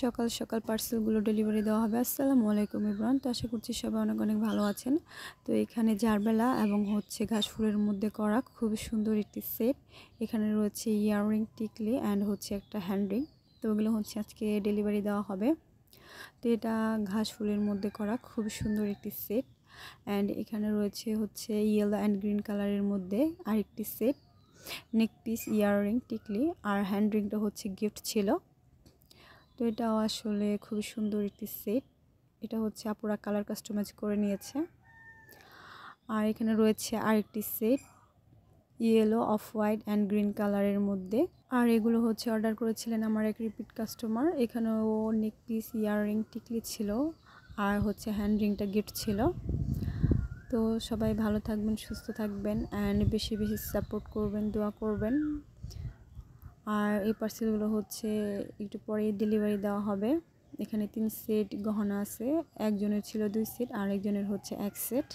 সকাল সকাল পার্সেলগুলো ডেলিভারি দেওয়া হবে। আসসালামু আলাইকুম এভরিওয়ান। তো আশা করছি সবাই অনেক অনেক ভালো আছেন। তো এখানে জারবেলা এবং ঘাস ফুলের মধ্যে করা খুবই সুন্দর একটি সেট। এখানে রয়েছে ইয়াররিং, টিকলি অ্যান্ড একটা হ্যান্ড রিং। তো ওগুলো আজকে ডেলিভারি দেওয়া হবে। তো এটা ঘাস ফুলের মধ্যে করা খুব সুন্দর একটি সেট। অ্যান্ড এখানে রয়েছে ইয়েলো অ্যান্ড গ্রিন কালারের মধ্যে আরেকটি সেট। নেক পিস, ইয়াররিং, টিকলি আর হ্যান্ড রিংটা গিফট ছিল। তো এটাও আসলে খুবই সুন্দর একটি সেট। এটা আপুরা কালার কাস্টমাইজ করে নিয়েছে। আর এখানে রয়েছে আরেকটি set yellow, off white and green কালারের মধ্যে। আর এগুলো অর্ডার করেছিলেন আমার এক রিপিট কাস্টমার। এখানেও নেক পিস, ইয়াররিং, টিকলি ছিল আর হ্যান্ড রিংটা গিফট ছিল। তো সবাই ভালো থাকবেন, সুস্থ থাকবেন অ্যান্ড বেশি বেশি সাপোর্ট করবেন, দোয়া করবেন। আর এই পার্সেলগুলো একটু পরে ডেলিভারি দেওয়া হবে। এখানে 3 সেট গহনা আছে। একজনের ছিল 2 সেট আর একজনের 1 সেট।